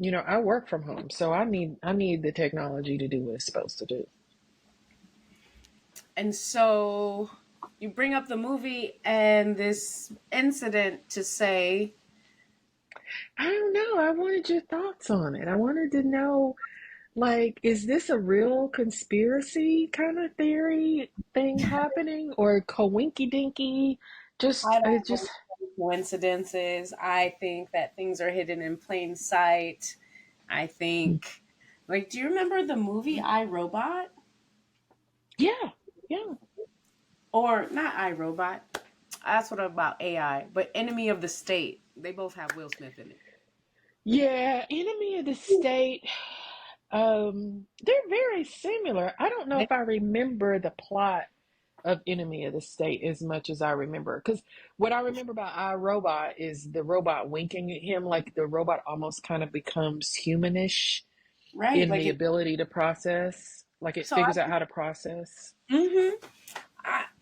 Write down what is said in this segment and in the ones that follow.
I work from home, so I need the technology to do what it's supposed to do. And so you bring up the movie and this incident to say, I don't know. I wanted your thoughts on it. I wanted to know, like, is this a real conspiracy kind of theory thing happening, or coinky dinky? I It don't just believe in coincidences. I think that things are hidden in plain sight. I think, like, do you remember the movie I Robot? yeah, yeah. Or not I Robot. That's what about AI, but Enemy of the State. They both have Will Smith in it. Yeah, Enemy of the State. They're very similar. I don't know They- if I remember the plot of Enemy of the State as much as I remember. Because what I remember about iRobot is the robot winking at him, like the robot almost kind of becomes humanish right? in Like the it. ability to process, like it So I. figures out how to process. Mm-hmm.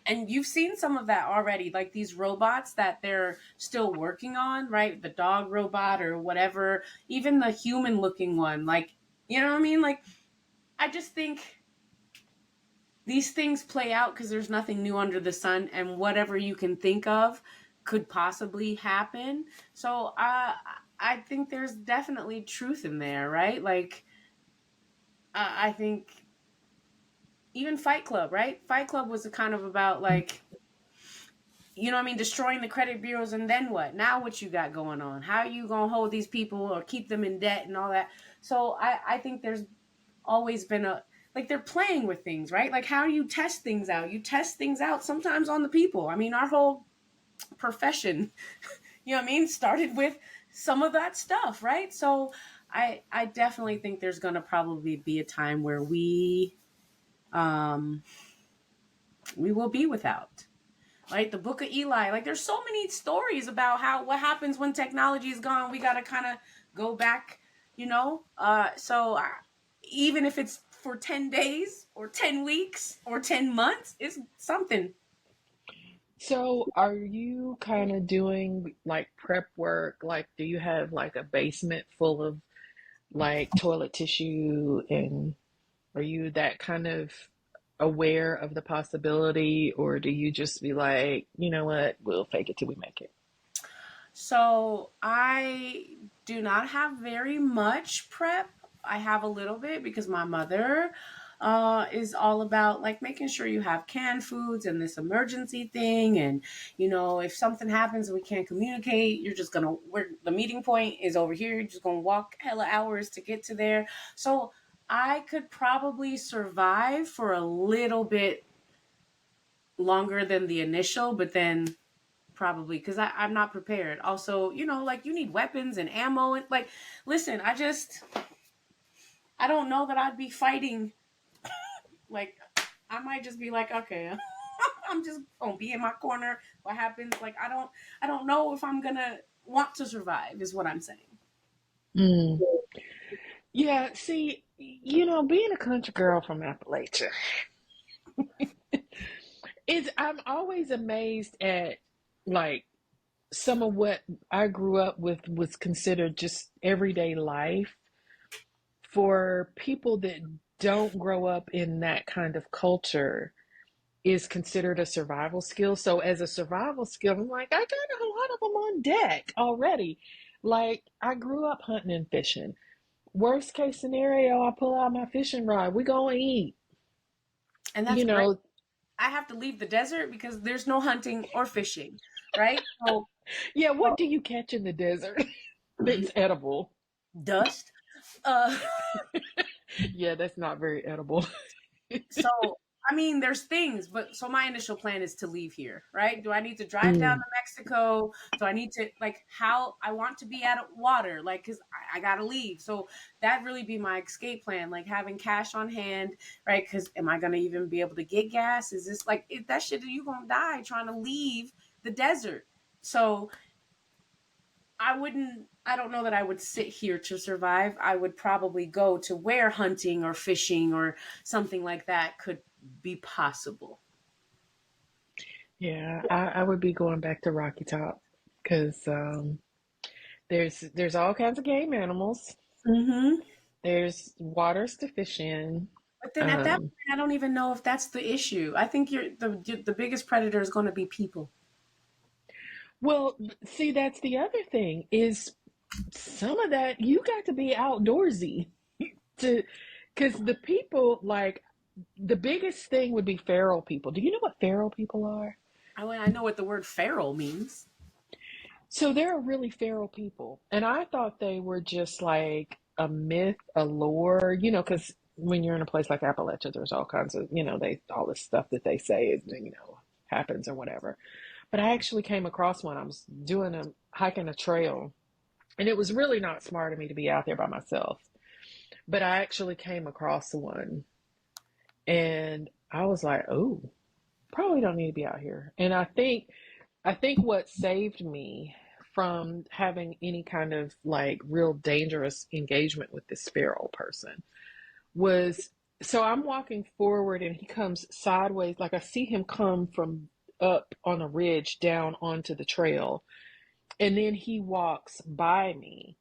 And you've seen some of that already, like these robots that they're still working on, right? The dog robot or whatever, even the human looking one. Like, you know what I mean? Like, I just think these things play out because there's nothing new under the sun, and whatever you can think of could possibly happen. So I think there's definitely truth in there, right? Like, I think even Fight Club, right? Fight Club was a kind of about like, you know what I mean, destroying the credit bureaus, and then what? Now what you got going on? How are you gonna hold these people or keep them in debt and all that? So I think there's always been a, like, they're playing with things, right? Like, how do you test things out? You test things out sometimes on the people. I mean, our whole profession, you know what I mean, started with some of that stuff, right? So I definitely think there's gonna probably be a time where um we will be without. Like the Book of Eli. Like there's so many stories about how what happens when technology is gone. We got to kind of go back, you know. Even if it's for 10 days or 10 weeks or 10 months, it's something. So, are you kind of doing like prep work? Like, do you have like a basement full of like toilet tissue, and are you that kind of aware of the possibility, or do you just be like, you know what, we'll fake it till we make it? So I do not have very much prep. I have a little bit because my mother is all about like making sure you have canned foods and this emergency thing. And, you know, if something happens and we can't communicate, you're just going to, where the meeting point is over here. You're just going to walk hella hours to get to there. So I could probably survive for a little bit longer than the initial, but then probably because I'm not prepared. Also, you know, like you need weapons and ammo and like, listen, I don't know that I'd be fighting. Like, I might just be like, okay, I'm just gonna be in my corner. What happens? Like, I don't know if I'm gonna want to survive. Is what I'm saying. Mm. Yeah, see, being a country girl from Appalachia, I'm always amazed at like some of what I grew up with was considered just everyday life for people that don't grow up in that kind of culture is considered a survival skill. So as a survival skill, I'm like, I got a lot of them on deck already. Like I grew up hunting and fishing. Worst case scenario, I pull out my fishing rod. We gonna eat. And that's You great. know, I have to leave the desert because there's no hunting or fishing, right? So, yeah, like, what do you catch in the desert that's edible? dust. Uh, Yeah, that's not very edible. So, I mean, there's things, but so my initial plan is to leave here, right? Do I need to drive down Mm. to Mexico? Do I need to, like, how I want to be at water, like, because I got to leave. So, that really be my escape plan, like having cash on hand, right? Because am I going to even be able to get gas? Is this like, that shit, you going to die trying to leave the desert? So, I don't know that I would sit here to survive. I would probably go to where hunting or fishing or something like that could be possible. Yeah, I would be going back to Rocky Top because there's all kinds of game animals. Mm-hmm. There's waters to fish in. But then at that Um, point, I don't even know if that's the issue. I think the biggest predator is going to be people. well, see, that's the other thing is some of that you got to be outdoorsy to, because the people like the biggest thing would be feral people. Do you know what feral people are? I know what the word feral means. So there are really feral people, and I thought they were just like a myth, a lore, because when you're in a place like Appalachia, there's all kinds of, they all this stuff that they say is, happens or whatever. But I actually came across one. I was doing a hiking a trail, and it was really not smart of me to be out there by myself. But I actually came across one, and I was like, oh, probably don't need to be out here. And I think what saved me from having any kind of like real dangerous engagement with this feral person was, so I'm walking forward and he comes sideways, like I see him come from up on a ridge down onto the trail, and then he walks by me.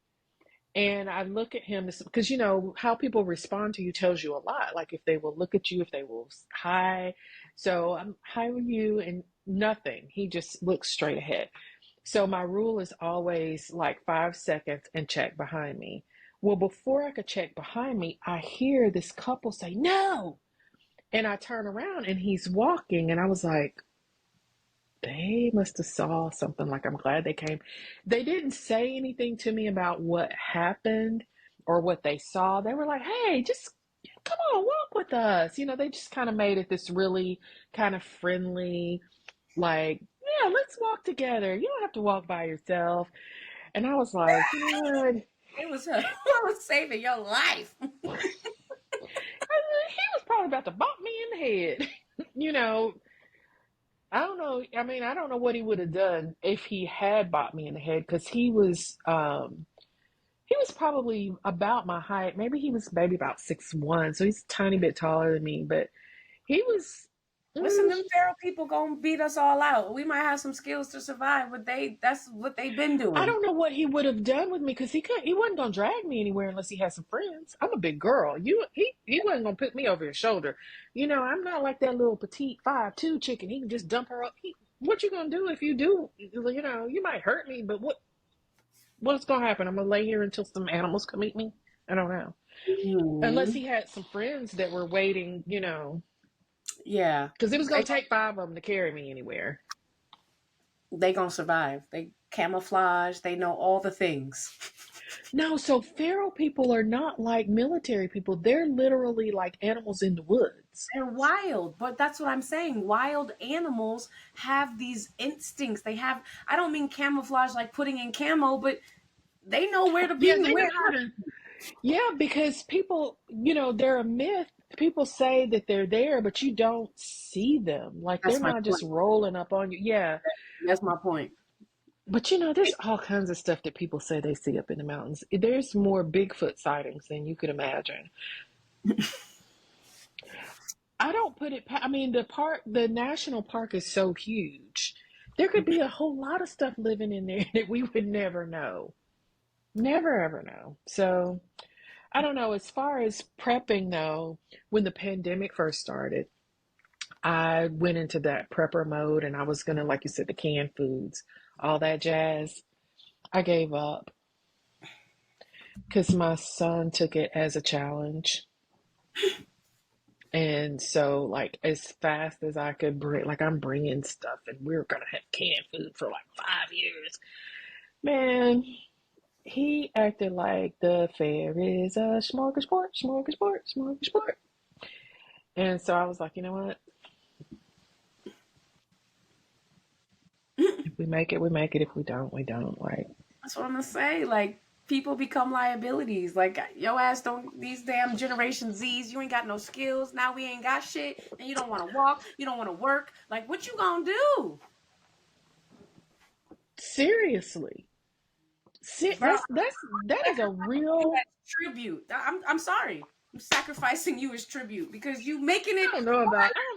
And I look at him because how people respond to you tells you a lot. Like if they will look at you, if they will hi. So I'm hi with you and nothing. He just looks straight ahead. So my rule is always like 5 seconds and check behind me. Well, before I could check behind me, I hear this couple say no. And I turn around and he's walking, and I was like, they must have saw something. Like, I'm glad they came. They didn't say anything to me about what happened or what they saw. They were like, hey, just come on, walk with us. They just kind of made it this really kind of friendly, like, yeah, let's walk together. You don't have to walk by yourself. And I was like, you know what? It was I was saving your life. He was probably about to bump me in the head. you know, I don't know. I mean, I don't know what he would have done if he had bopped me in the head, because he was probably about my height. Maybe he was maybe about 6'1", so he's a tiny bit taller than me. But he was. Listen, Mm, them feral people gonna beat us all out. We might have some skills to survive, but that's what they've been I doing. don't know what he would have done with me, because he wasn't gonna drag me anywhere unless he had some friends. I'm a big girl. He wasn't gonna put me over his shoulder. I'm not like that little petite 5'2" chicken. He can just dump her up. What you gonna do if you do? You might hurt me, but what's gonna happen? I'm gonna lay here until some animals come eat me. I don't know. Unless Mhm. he had some friends that were waiting, Yeah, because it was they gonna take five of them to carry me anywhere. they gonna survive. They camouflage. They know all the things. No, so feral people are not like military people. They're literally like animals in the woods. They're wild, but that's what I'm saying. Wild animals have these instincts. They have. I don't mean camouflage like putting in camo, but they know where to Yeah, be and they where know how not. to. Yeah, because people, they're a myth. People say that they're there, but you don't see them. Like they're That's my not just point. rolling up on you. Yeah. That's my point. But there's all kinds of stuff that people say they see up in the mountains. There's more Bigfoot sightings than you could imagine. I don't put it. I mean, the national park is so huge. There could be a whole lot of stuff living in there that we would never know. Never ever know. So I don't know. As far as prepping, though, when the pandemic first started, I went into that prepper mode, and I was gonna, like you said, the canned foods, all that jazz. I gave up because my son took it as a challenge. And so, like, as fast as I could bring, like, I'm bringing stuff, and we are gonna have canned food for like 5 years. Man, he acted like the fair is a smorgasbord, smorgasbord, smorgasbord. And so I was like, you know what? If we make it, we make it. If we don't, we don't. Like, That's what I'm gonna say. Like people become liabilities. Like your ass don't. These damn Generation Z's. You ain't got no skills. Now we ain't got shit, and you don't want to walk. You don't want to work. Like what you gonna do, seriously. bro? That is a You real. as tribute. I'm sorry. I'm sacrificing you as tribute because you making it. I don't know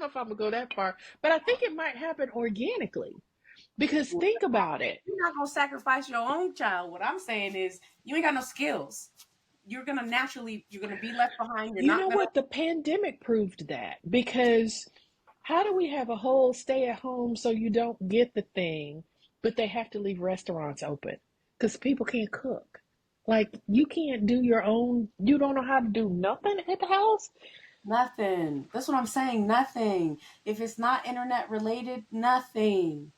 if I'm gonna go that far, but I think it might happen organically. Because think about it. You're not gonna sacrifice your own child. What I'm saying is you ain't got no skills. you're gonna be left behind. You're You not know gonna what? The pandemic proved that because how do we have a whole stay at home so you don't get the thing, but they have to leave restaurants open because people can't cook? Like, you can't do your own, you don't know how to do nothing at the house? nothing. That's what I'm saying. Nothing. If it's not internet related, nothing.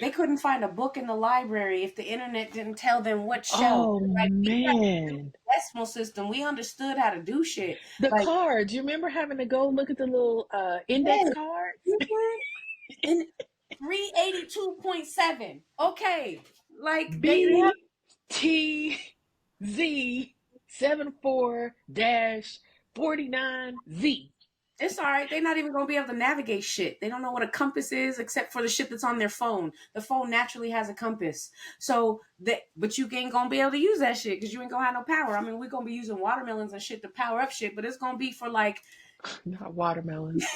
They couldn't find a book in the library if the internet didn't tell them what shelf. Oh, Like we got man. the decimal system. We understood how to do shit. The Like cards, you remember having to go look at the little index yes, cards? you can. In 382.7. Okay. Like they have BTZ 74-49Z. it's all right. They're not even gonna be able to navigate shit. They don't know what a compass is except for the shit that's on their phone. The phone naturally has a compass. So that but you ain't gonna be able to use that shit because you ain't gonna have no power. I mean, we're gonna be using watermelons and shit to power up shit, but it's gonna be for like Not watermelons.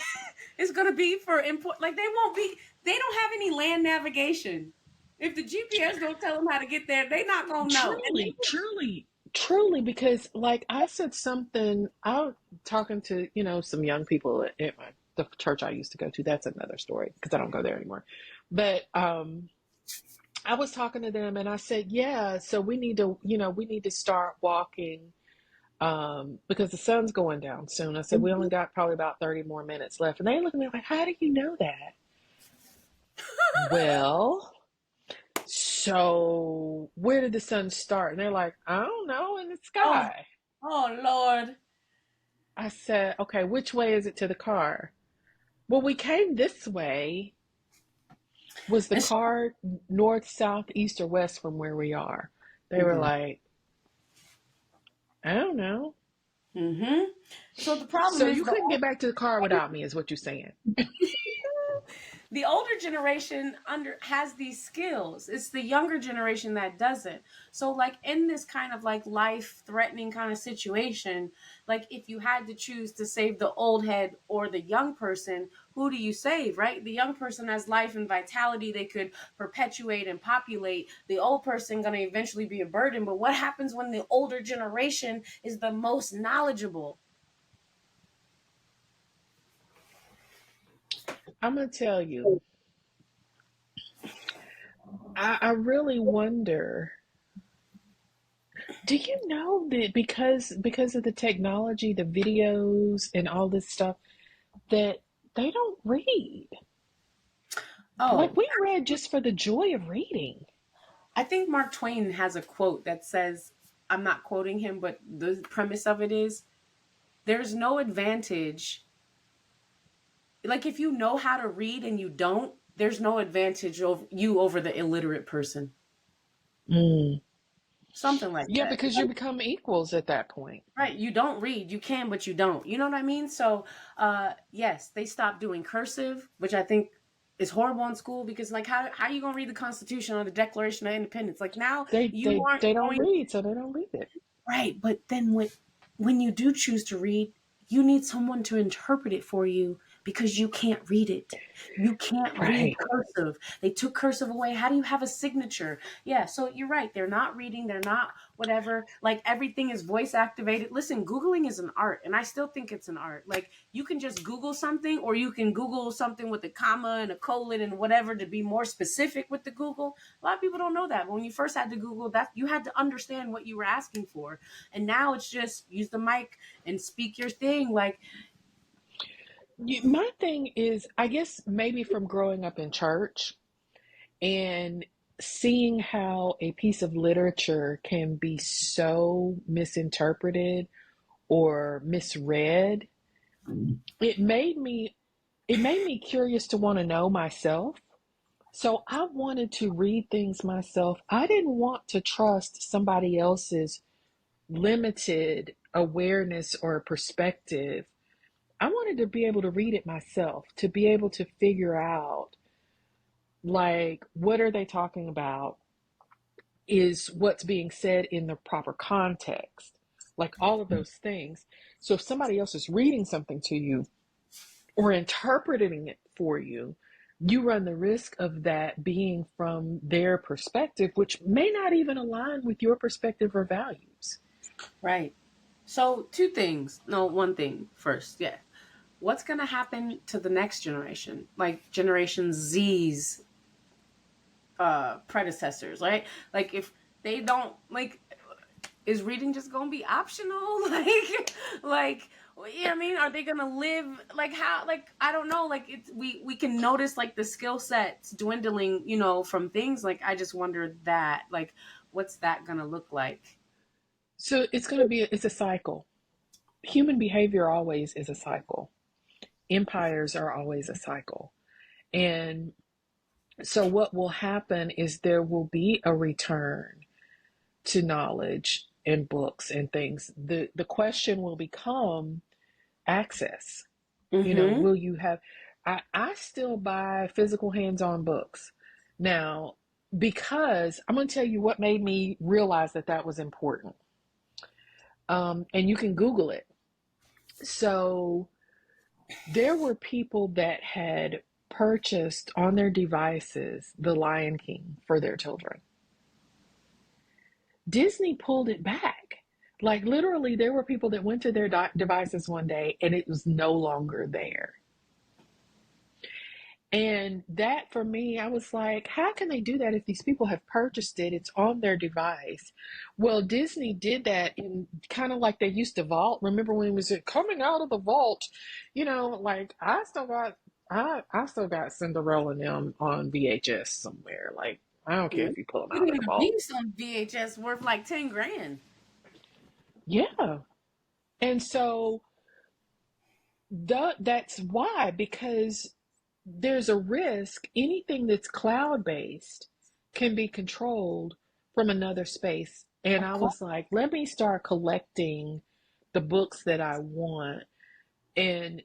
it's gonna be for import like they don't have any land navigation. If the GPS don't tell them how to get there, they not gonna know. And Truly, truly, truly, because like I said something, I was talking to, some young people at the church I used to go to. That's another story because I don't go there anymore. But I was talking to them and I said, yeah, so we need to start walking because the sun's going down soon. I said, we only got probably about 30 more minutes left. And they look at me like, how do you know that? Well, so where did the sun start? And they're like, I don't know, in the oh, sky. oh Lord. I said, okay, which way is it to the car? Well, we came this way. Was the It's, car north, south, east, or west from where we are? They were mm-hmm. like, I don't know. Mm-hmm. So the problem So is you couldn't get back to the car without me, is what you're saying. the older generation under has these skills. It's the younger generation that doesn't. So like in this kind of like life threatening kind of situation, like if you had to choose to save the old head or the young person, who do you save, right? The young person has life and vitality. They could perpetuate and populate. The old person going to eventually be a burden. But what happens when the older generation is the most knowledgeable? I'm gonna tell you, I really wonder. Do you know that because of the technology, the videos, and all this stuff, that they don't read? Like Oh, we read just for the joy of reading. I think Mark Twain has a quote that says, I'm not quoting him, but the premise of it is there's no advantage. Like if you know how to read and you don't, there's no advantage over the illiterate person. Mm. Something like Yeah, that. because you become equals at that point. Right. You don't read. You can, but you don't. You know what I mean? So, yes, they stopped doing cursive, which I think is horrible in school because, like, how are you going to read the Constitution or the Declaration of Independence? Like, now They you they aren't they don't going. read, so they don't read it. Right, but then when you do choose to read, you need someone to interpret it for you because you can't read it. You can't read Right. cursive. They took cursive away. How do you have a signature? Yeah, so you're right. They're not reading, they're not whatever. Like everything is voice activated. Listen, Googling is an art, and I still think it's an art. Like you can just Google something, or you can Google something with a comma and a colon and whatever to be more specific with the Google. A lot of people don't know that. But when you first had to Google that, you had to understand what you were asking for. And now it's just use the mic and speak your thing. Like, My thing is, I guess maybe from growing up in church and seeing how a piece of literature can be so misinterpreted or misread, it made me it made me curious to want to know myself. So I wanted to read things myself. I didn't want to trust somebody else's limited awareness or perspective. I wanted to be able to read it myself, to be able to figure out, like, what are they talking about? Is what's being said in the proper context? Like all of those things. So if somebody else is reading something to you or interpreting it for you, you run the risk of that being from their perspective, which may not even align with your perspective or values. Right. So, two things. No, one thing first. Yeah. What's going to happen to the next generation? Like Generation Z's predecessors, right? Like if they don't like, is reading just gonna be optional? Like, you know what I mean? Are they gonna live like how? Like I don't know. Like it's we can notice like the skill sets dwindling, from things. Like I just wonder that like, what's that gonna look like? So it's going to be, it's a cycle. Human behavior always is a cycle. Empires are always a cycle. And so what will happen is there will be a return to knowledge and books and things. The question will become access. Mm-hmm. Will you have, I still buy physical hands-on books now, because I'm going to tell you what made me realize that that was important. And you can Google it. So there were people that had purchased on their devices The Lion King for their children. Disney pulled it back. Like literally, there were people that went to their devices one day and it was no longer there. And that for me, I was like, how can they do that if these people have purchased it? It's on their device. Well, Disney did that in kind of like they used to vault. Remember when it was coming out of the vault? Like I still got Cinderella and them on VHS somewhere. Like I don't care Ooh, if you pull them out Beauty of the and the vault. Beast on VHS worth like 10 grand. Yeah. And so that's why, because there's a risk anything that's cloud based can be controlled from another space. And Of I course. was like, let me start collecting the books that I want. And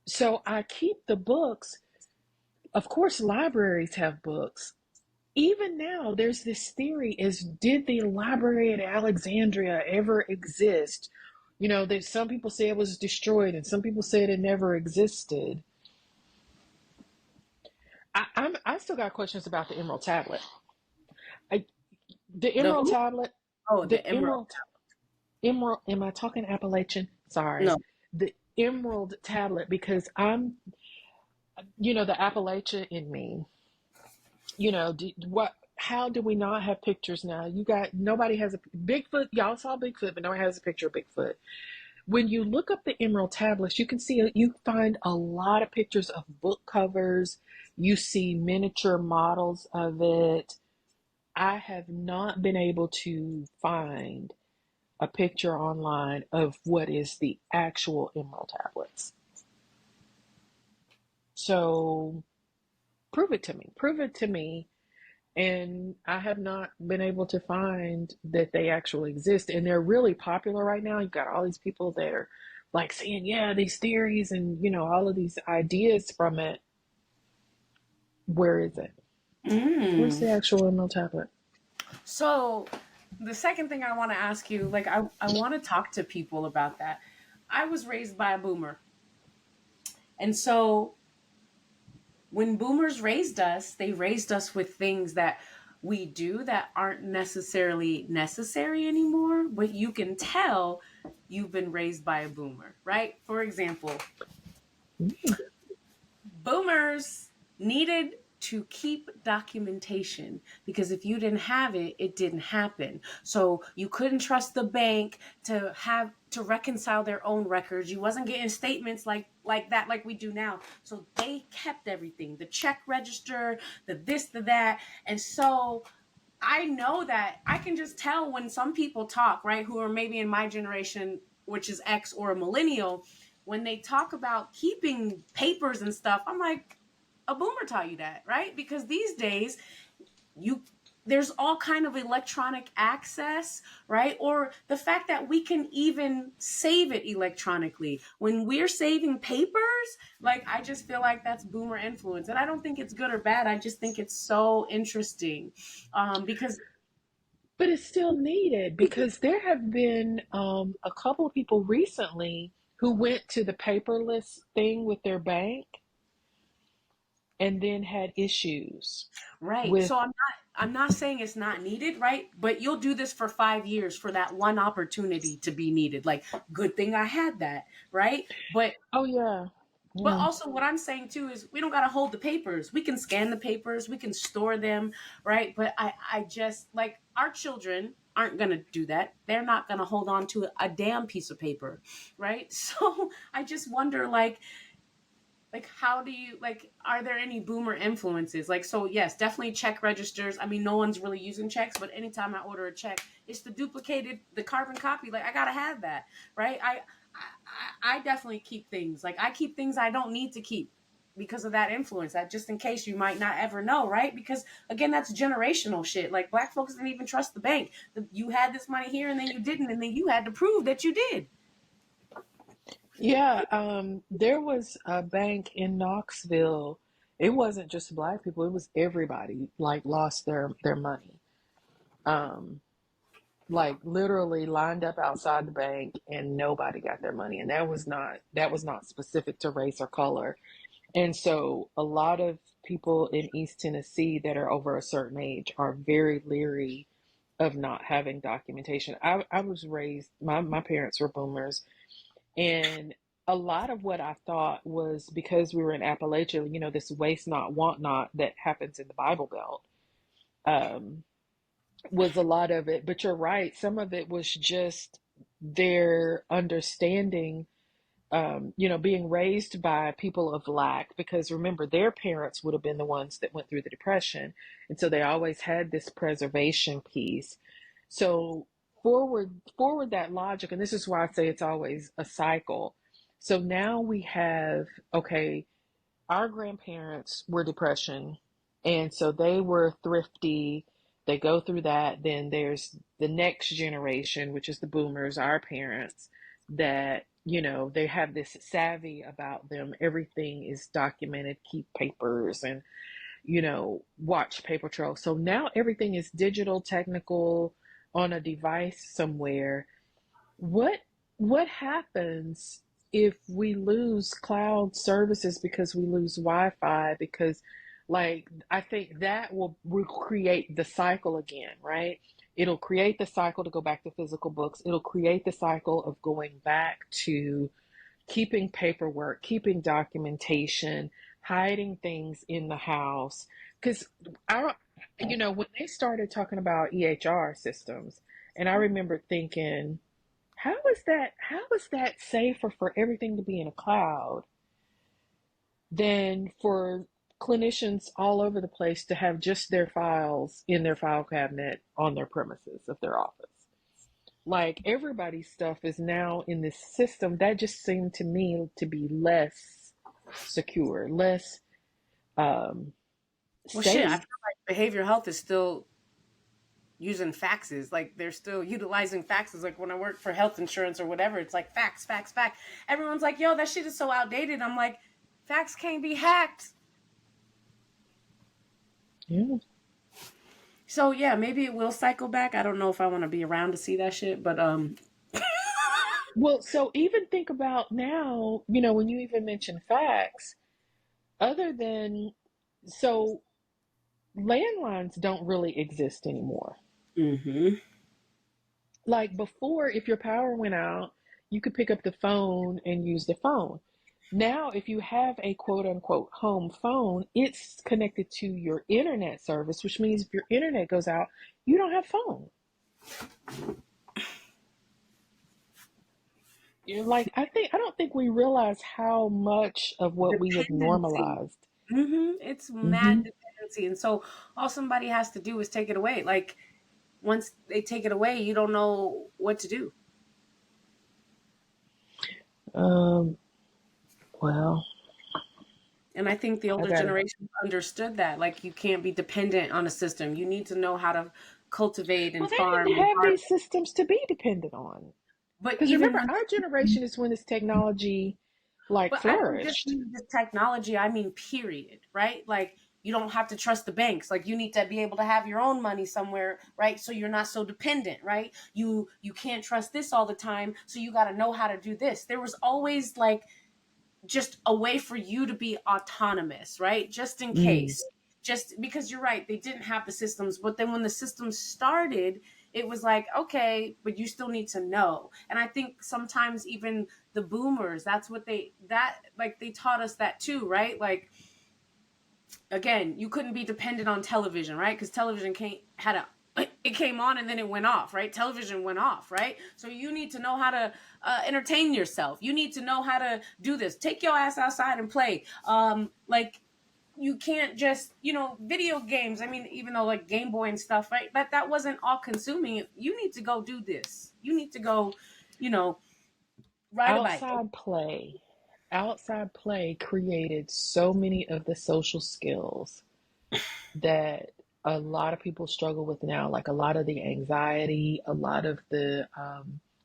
so I keep the books. Of course, libraries have books. Even now, there's this theory: is did the library at Alexandria ever exist? That some people say it was destroyed and some people said it never existed. I still got questions about the Emerald Tablet. I, the The Emerald who? Tablet, Oh, the the Emerald. Emerald. Am I talking Appalachian? Sorry, No. the Emerald Tablet, because the Appalachian in me. What? How do we not have pictures now? Nobody has a Bigfoot. Y'all saw Bigfoot, but nobody has a picture of Bigfoot. When you look up the Emerald Tablets, you find a lot of pictures of book covers. You see miniature models of it. I have not been able to find a picture online of what is the actual Emerald tablets. So prove it to me. Prove it to me. And I have not been able to find that they actually exist. And they're really popular right now. You've got all these people that are like saying, yeah, these theories and, all of these ideas from it. Where is it? Where's Mm. the actual Emerald tablet? So, the second thing I want to ask you, like, I want to talk to people about that. I was raised by a boomer. And so, when boomers raised us, they raised us with things that we do that aren't necessarily necessary anymore, but you can tell you've been raised by a boomer, right? For example, Mm. boomers needed to keep documentation because if you didn't have it, it didn't happen. So you couldn't trust the bank to reconcile their own records. You wasn't getting statements like that like we do now. So they kept everything, the check register, the this, the that. And so I know that I can just tell when some people talk, right, who are maybe in my generation, which is X or a millennial, when they talk about keeping papers and stuff, I'm like, a boomer taught you that, right? Because these days you there's all kind of electronic access, right? Or the fact that we can even save it electronically. When we're saving papers, like I just feel like that's boomer influence. And I don't think it's good or bad. I just think it's so interesting. Because But it's still needed, because there have been a couple of people recently who went to the paperless thing with their bank and then had issues right. with. So I'm not saying it's not needed, right? But you'll do this for 5 years for that one opportunity to be needed. Like, good thing I had that, right? Oh yeah. But Yeah. also, what I'm saying too is we don't got to hold the papers. We can scan the papers, we can store them, right? But I just like our children aren't going to do that. They're not going to hold on to a damn piece of paper, right? So I just wonder, like how do you like are there any boomer influences, like, so yes, definitely check registers. I mean, no one's really using checks, but anytime I order a check, it's the carbon copy. Like, I gotta have that, right? I definitely keep things, like I keep things I don't need to keep because of that influence, that just in case you might not ever know, right? Because again, that's generational shit. Like, black folks didn't even trust the bank. You had this money here and then you didn't, and then you had to prove that you did. Yeah, there was a bank in Knoxville. It wasn't just black people, it was everybody like lost their money. Um, like literally lined up outside the bank and nobody got their money. And that was not specific to race or color. And so a lot of people in East Tennessee that are over a certain age are very leery of not having documentation. I was raised, my parents were boomers, and a lot of what I thought was because we were in Appalachia, this waste not, want not that happens in the Bible Belt, um, was a lot of it. But you're right, some of it was just their understanding, being raised by people of lack, because remember, their parents would have been the ones that went through the Depression. And so they always had this preservation piece. So forward that logic, and this is why I say it's always a cycle. So now we have, okay, our grandparents were Depression, and so they were thrifty. They go through that. Then there's the next generation, which is the boomers, our parents, that, they have this savvy about them. Everything is documented, keep papers, and, watch paper trail. So now everything is digital, technical, on a device somewhere. What happens if we lose cloud services because we lose Wi-Fi? Because, like, I think that will create the cycle again, right? It'll create the cycle to go back to physical books. It'll create the cycle of going back to keeping paperwork, keeping documentation, hiding things in the house. Because I, when they started talking about EHR systems, and I remember thinking, how is that safer for everything to be in a cloud than for clinicians all over the place to have just their files in their file cabinet on their premises of their office? Like, everybody's stuff is now in this system. That just seemed to me to be less secure, less um, Well, shit, I safe. feel like behavioral health is still using faxes. Like, they're still utilizing faxes. Like, when I work for health insurance or whatever, it's like fax, fax, fax. Everyone's like, yo, that shit is so outdated. I'm like, fax can't be hacked. Yeah. So yeah, maybe it will cycle back. I don't know if I want to be around to see that shit, but Well, so even think about now, when you even mention facts, other than, so landlines don't really exist anymore. mm-hmm. Like before, if your power went out, you could pick up the phone and use the phone. Now, if you have a quote unquote home phone, it's connected to your internet service, which means if your internet goes out, you don't have phone. Like, I don't think we realize how much of what we have Dependency. normalized. It's Hmm. mad dependency, and so all somebody has to do is take it away. Like, once they take it away, you don't know what to do. Um, well, And I think the I older gotta. generation understood that. Like, you can't be dependent on a system. You need to know how to cultivate Well, and they farm didn't and have these harvest. systems to be dependent on. But Because even remember, once our generation is when this technology like But I don't just flourished. mean just technology. I mean, period, right? Like, you don't have to trust the banks. Like, you need to be able to have your own money somewhere, right? So you're not so dependent, right? You can't trust this all the time, so you got to know how to do this. There was always like just a way for you to be autonomous, right? Just in Mm. case. just because you're right, they didn't have the systems. But then when the systems started, it was like, okay, but you still need to know. And I think sometimes even the boomers, that's what they taught us that too, right? Like, again, you couldn't be dependent on television, right? Because television it came on and then it went off, right? Television went off, right? So you need to know how to entertain yourself. You need to know how to do this. Take your ass outside and play. Like, you can't just, video games. I mean, even though like Game Boy and stuff, right? That wasn't all consuming. You need to go do this. You need to go, you know, ride a bike. Outside play. Outside play created so many of the social skills that a lot of people struggle with now, like a lot of the anxiety, a lot of the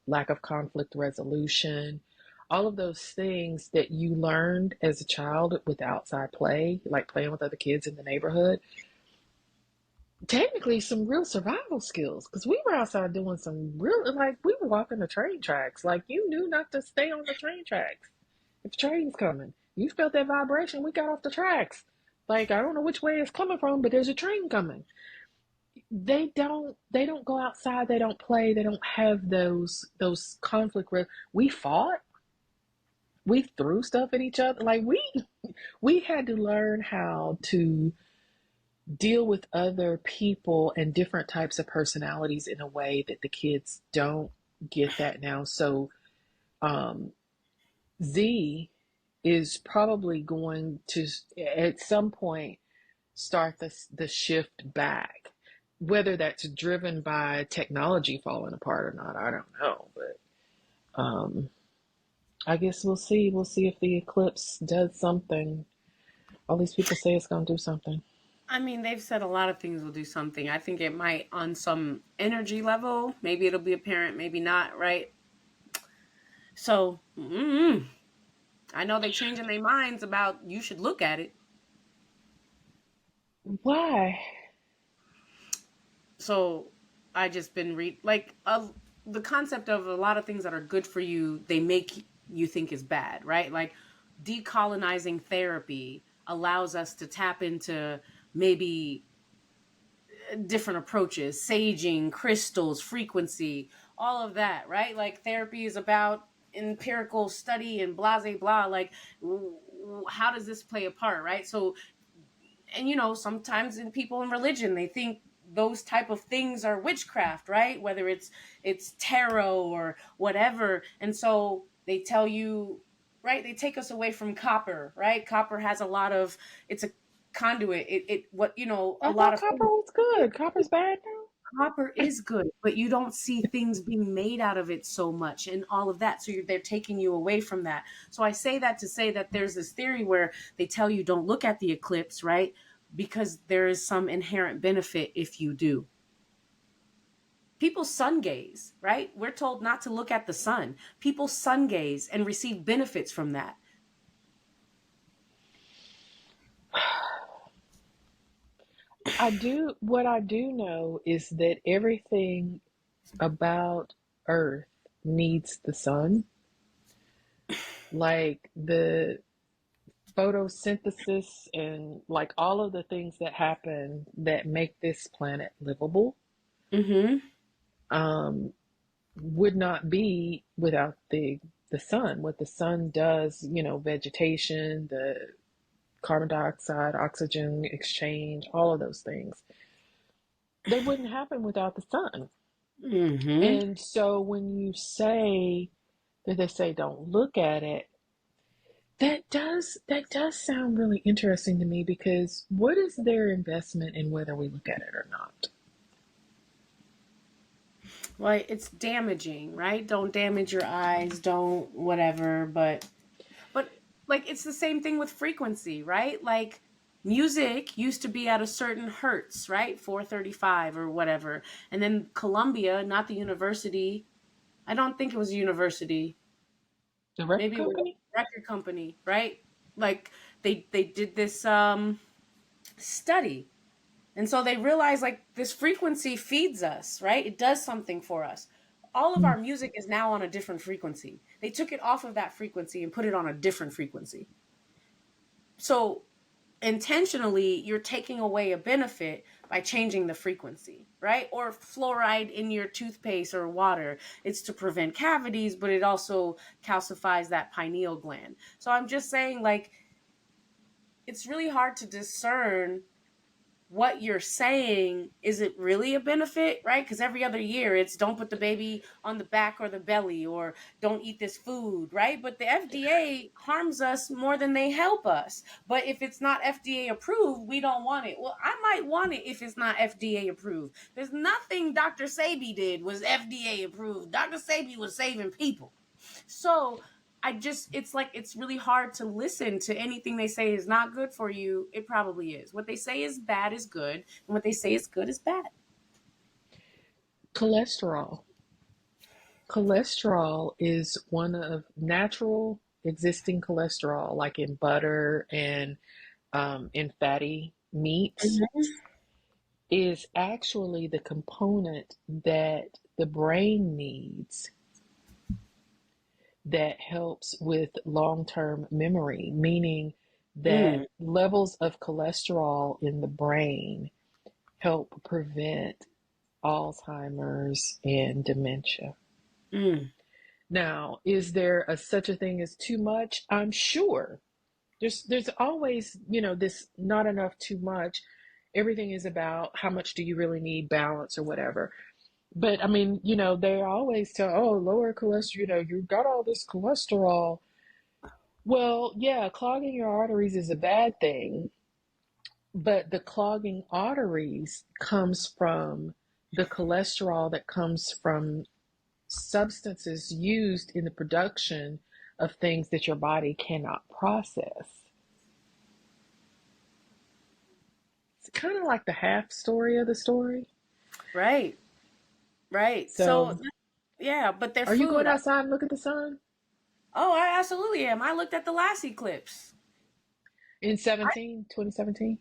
lack of conflict resolution, all of those things that you learned as a child with outside play, like playing with other kids in the neighborhood. Technically, some real survival skills because we were outside doing some real, like, we were walking the train tracks. Like, you knew not to stay on the train tracks. If the train's coming, you felt that vibration, we got off the tracks. Like, I don't know which way it's coming from, but there's a train coming. They don't go outside, they don't play, they don't have those conflict where we fought, we threw stuff at each other. Like, we had to learn how to deal with other people and different types of personalities in a way that the kids don't get that now. So um Z is probably going to at some point start the shift back. Whether that's driven by technology falling apart or not, I don't know. But I guess we'll see. We'll see if the eclipse does something. All these people say it's going to do something. I mean, they've said a lot of things will do something. I think it might on some energy level. Maybe it'll be apparent, maybe not, right? So, I know they're changing their minds about you should look at it. Why? So, I just been the concept of a lot of things that are good for you, they make you think is bad, right? Like decolonizing therapy allows us to tap into maybe different approaches, saging, crystals, frequency, all of that, right? Like therapy is about empirical study and blah, blah, blah. Like, how does this play a part, right? So, and sometimes in people in religion, they think those type of things are witchcraft, right? Whether it's tarot or whatever. And so they tell you, right? They take us away from copper, right? Copper has a lot of, it's a conduit. A I lot thought of copper was good. Copper's bad now? copper is good, but you don't see things being made out of it so much and all of that. So they're taking you away from that. So I say that to say that there's this theory where they tell you don't look at the eclipse, right? Because there is some inherent benefit if you do. People sun gaze, right? We're told not to look at the sun. People sun gaze and receive benefits from that. What I do know is that everything about Earth needs the sun. Like the photosynthesis and like all of the things that happen that make this planet livable Mm-hmm. um, would not be without the sun. What the sun does, vegetation, the carbon dioxide, oxygen exchange, all of those things, they wouldn't happen without the sun. Mm-hmm. And so when you say that they say don't look at it, that does sound really interesting to me because what is their investment in whether we look at it or not? Well, it's damaging, right? Don't damage your eyes, don't whatever, but like it's the same thing with frequency, right? Like music used to be at a certain hertz, right? 435 or whatever. And then Columbia, not the university, I don't think it was a university. The record Maybe it was company? a record company, right? Like they did this study. And so they realized like this frequency feeds us, right? It does something for us. All of Hmm. our music is now on a different frequency. They took it off of that frequency and put it on a different frequency. So intentionally you're taking away a benefit by changing the frequency, right? Or fluoride in your toothpaste or water, it's to prevent cavities, but it also calcifies that pineal gland. So I'm just saying, like, it's really hard to discern what you're saying. Is it really a benefit, right? Because every other year it's don't put the baby on the back or the belly, or don't eat this food, right? But the FDA harms us more than they help us. But if it's not FDA approved, we don't want it. Well, I might want it if it's not FDA approved. There's nothing Dr. Sabi did was FDA approved. Dr. Sabi was saving people. So it's like, it's really hard to listen to anything they say is not good for you. It probably is. What they say is bad is good, and what they say is good is bad. Cholesterol. Cholesterol is one of natural existing cholesterol, like in butter and in fatty meats, Mm-hmm. is actually the component that the brain needs that helps with long term memory, meaning that Mm, levels of cholesterol in the brain help prevent Alzheimer's and dementia. mm, Now, is there such a thing as too much? I'm sure. There's always, this not enough, too much. Everything is about how much do you really need, balance or whatever. But I mean, they always tell, oh, lower cholesterol, you've got all this cholesterol. Well, yeah, clogging your arteries is a bad thing, but the clogging arteries comes from the cholesterol that comes from substances used in the production of things that your body cannot process. It's kind of like the half story of the story. right, right. So So, yeah, but their are you food. going outside and look at the sun Oh, I absolutely am. I looked at the last eclipse. in 2017?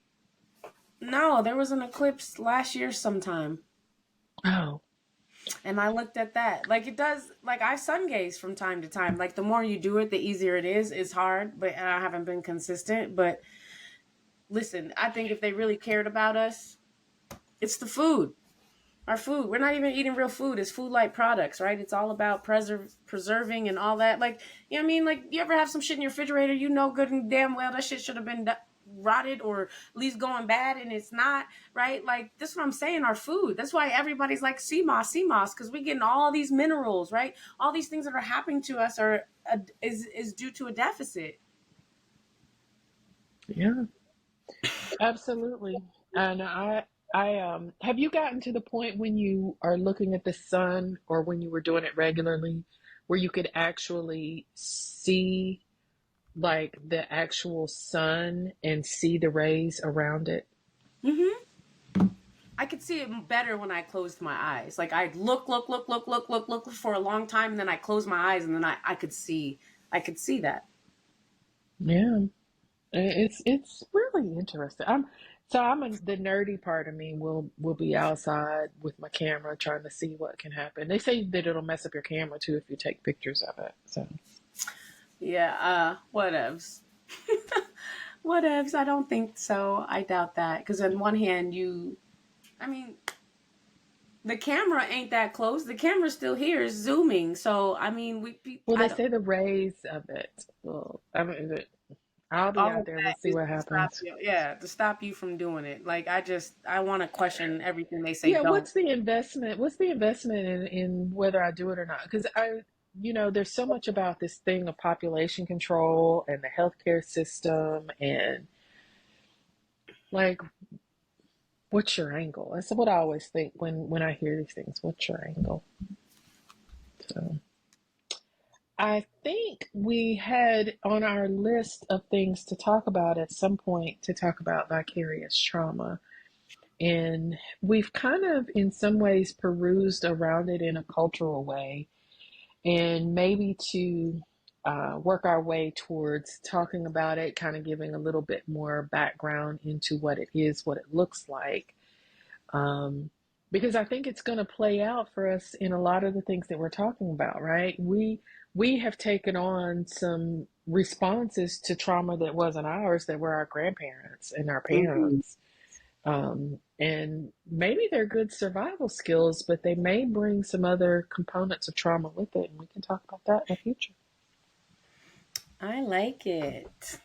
No, there was an eclipse last year sometime. Oh, And I looked at that. Like, it does, like, I sun gaze from time to time. Like, the more you do it, the easier it is. It's hard, but I haven't been consistent. But listen, I think if they really cared about us, it's the food. Our food. We're not even eating real food. It's food like products, right? It's all about preserving and all that. Like, you know what I mean? Like, you ever have some shit in your refrigerator, you know good and damn well that shit should have been rotted or at least going bad, and it's not, right? Like, this is what I'm saying, our food. That's why everybody's like sea moss, because we're getting all these minerals, right? All these things that are happening to us is due to a deficit. yeah, absolutely. And I have you gotten to the point when you are looking at the sun or when you were doing it regularly where you could actually see like the actual sun and see the rays around it? Mm-hmm. I could see it better when I closed my eyes. Like, I'd look for a long time, and then I closed my eyes, and then I could see that. Yeah. It's really interesting. The nerdy part of me will be outside with my camera trying to see what can happen. They say that it'll mess up your camera too if you take pictures of it. So Yeah, whatevs. Whatevs. I don't think so. I doubt that. Because on one hand, I mean, the camera ain't that close. The camera's still here, it's zooming. So, I mean, well, I they don't, say the rays of it. Well, I mean, I'll be all out of there. We'll that see is what to stop happens. you. Yeah, to stop you from doing it. Like, I want to question everything they say Yeah, don't. what's the investment? What's the investment in whether I do it or not? Because there's so much about this thing of population control and the healthcare system and like, what's your angle? That's what I always think when I hear these things. What's your angle? So I think we had on our list of things to talk about at some point to talk about vicarious trauma. And we've kind of, in some ways, perused around it in a cultural way, and maybe to work our way towards talking about it, kind of giving a little bit more background into what it is, what it looks like. Um, because I think it's going to play out for us in a lot of the things that we're talking about, right? we have taken on some responses to trauma that wasn't ours, that were our grandparents and our Mhm. parents. And maybe they're good survival skills, but they may bring some other components of trauma with it. And we can talk about that in the future. I like it.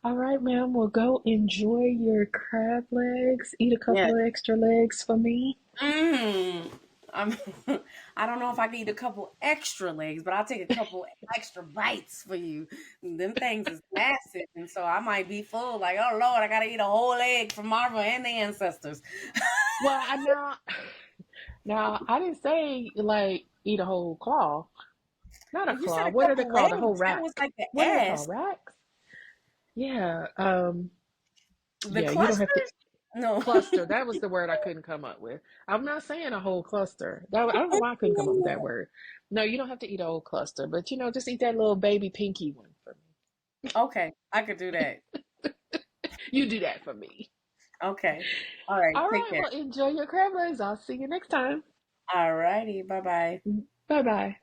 All right, ma'am. Well, go enjoy your crab legs. Eat a Yeah. couple of extra legs for me. Mm. I'm, I don't know if I can eat a couple extra legs, but I'll take a couple extra bites for you. Them things is massive, and so I might be full. Like, oh Lord, I gotta eat a whole leg from Marva and the ancestors. Well, I now I didn't say like eat a whole claw. Not a Well, you said claw. a What are they couple called? A whole legs. That was rack. like the What are they called? S. Racks? Yeah. The Yeah. You don't have to clusters? No. cluster. That was the word I couldn't come up with. I'm not saying a whole cluster. I don't know why I couldn't come up with that word. No, you don't have to eat a whole cluster, but just eat that little baby pinky one for me. Okay, I could do that. You do that for me. Okay. All right. All Take right. care. Well, enjoy your crab legs. I'll see you next time. All righty. Bye bye. Bye bye.